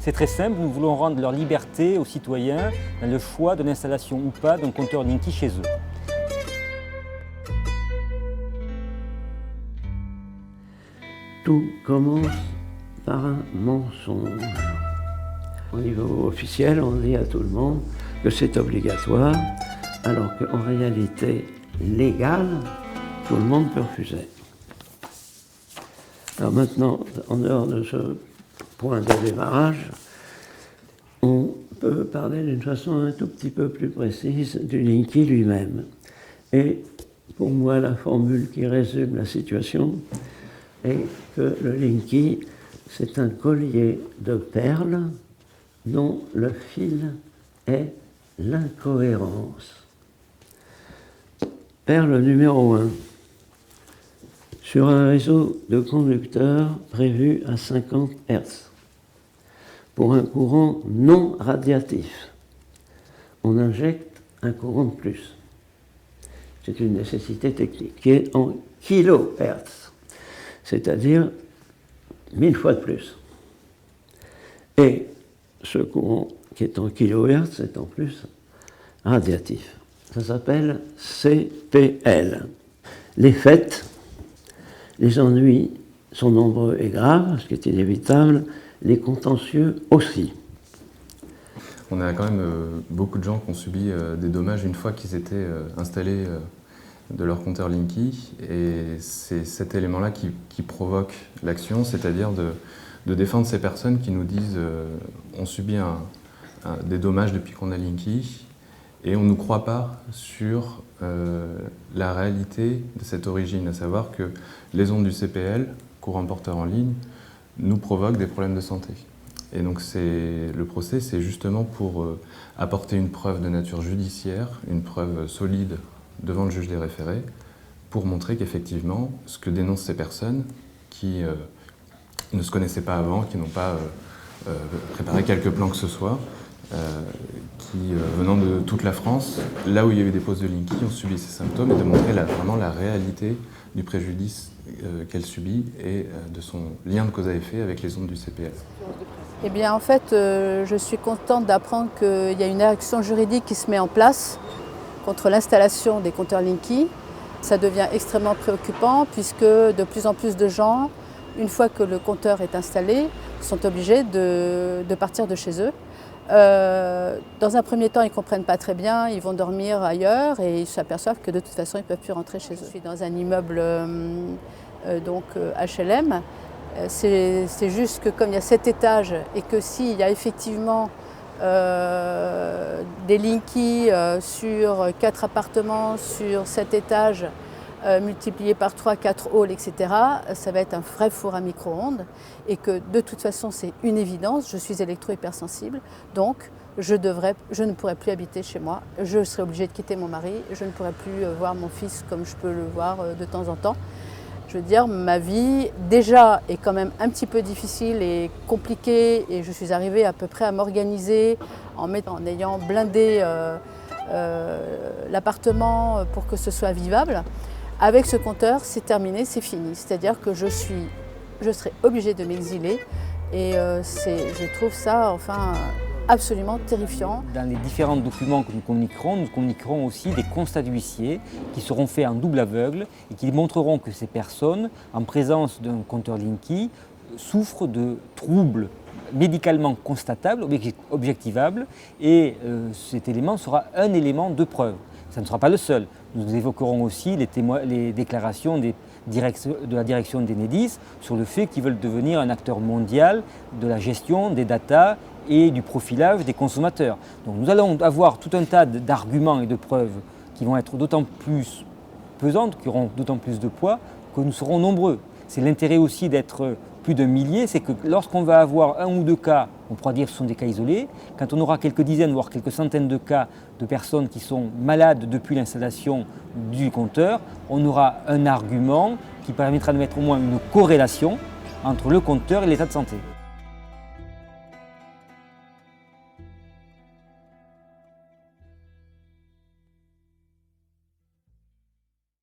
C'est très simple, nous voulons rendre leur liberté aux citoyens dans le choix de l'installation ou pas d'un compteur Linky chez eux. Tout commence par un mensonge. Au niveau officiel, on dit à tout le monde que c'est obligatoire, alors qu'en réalité légale, tout le monde peut refuser. Alors maintenant, en dehors de ce point de démarrage, on peut parler d'une façon un tout petit peu plus précise du Linky lui-même. Et pour moi, la formule qui résume la situation est que le Linky, c'est un collier de perles dont le fil est l'incohérence. Perle numéro 1. Sur un réseau de conducteurs prévu à 50 Hz, pour un courant non radiatif, on injecte un courant de plus. C'est une nécessité technique qui est en kHz, c'est-à-dire 1000 fois de plus. Et ce courant qui est en kHz est en plus radiatif. Ça s'appelle CPL. Les faits, les ennuis sont nombreux et graves, ce qui est inévitable, les contentieux aussi. On a quand même beaucoup de gens qui ont subi des dommages une fois qu'ils étaient installés de leur compteur Linky, et c'est cet élément-là qui provoque l'action, c'est-à-dire de défendre ces personnes qui nous disent on subit des dommages depuis qu'on a Linky, et on ne nous croit pas sur la réalité de cette origine, à savoir que les ondes du CPL, courant porteur en ligne, nous provoquent des problèmes de santé. Et donc le procès, c'est justement pour apporter une preuve de nature judiciaire, une preuve solide devant le juge des référés, pour montrer qu'effectivement, ce que dénoncent ces personnes qui ne se connaissaient pas avant, qui n'ont pas préparé quelques plans que ce soit, qui, venant de toute la France, là où il y a eu des postes de Linky, ont subi ces symptômes, et de montrer vraiment la réalité du préjudice qu'elle subit et de son lien de cause à effet avec les ondes du CPL. Eh bien, en fait, je suis contente d'apprendre qu'il y a une action juridique qui se met en place contre l'installation des compteurs Linky. Ça devient extrêmement préoccupant puisque de plus en plus de gens, une fois que le compteur est installé, sont obligés de partir de chez eux. Dans un premier temps, ils ne comprennent pas très bien, ils vont dormir ailleurs et ils s'aperçoivent que de toute façon, ils ne peuvent plus rentrer chez eux. Je suis dans un immeuble HLM. C'est juste que comme il y a 7 étages et que s'il y a effectivement des Linky sur 4 appartements, sur 7 étages, multiplié par 3, 4 halls, etc., ça va être un vrai four à micro-ondes et que de toute façon c'est une évidence, je suis électro-hypersensible, donc je ne pourrai plus habiter chez moi, je serai obligée de quitter mon mari, je ne pourrai plus voir mon fils comme je peux le voir de temps en temps. Je veux dire, ma vie déjà est quand même un petit peu difficile et compliquée et je suis arrivée à peu près à m'organiser en ayant blindé l'appartement pour que ce soit vivable. Avec ce compteur, c'est terminé, c'est fini. C'est-à-dire que je serai obligée de m'exiler et je trouve ça absolument terrifiant. Dans les différents documents que nous communiquerons aussi des constats d'huissier qui seront faits en double aveugle et qui montreront que ces personnes, en présence d'un compteur Linky, souffrent de troubles médicalement constatables, objectivables, et cet élément sera un élément de preuve. Ça ne sera pas le seul. Nous évoquerons aussi les déclarations de la direction d'Enedis sur le fait qu'ils veulent devenir un acteur mondial de la gestion des datas et du profilage des consommateurs. Donc nous allons avoir tout un tas d'arguments et de preuves qui vont être d'autant plus pesantes, qui auront d'autant plus de poids que nous serons nombreux. C'est l'intérêt aussi d'être plus d'un millier, c'est que lorsqu'on va avoir un ou deux cas, on pourra dire que ce sont des cas isolés, quand on aura quelques dizaines, voire quelques centaines de cas de personnes qui sont malades depuis l'installation du compteur, on aura un argument qui permettra de mettre au moins une corrélation entre le compteur et l'état de santé.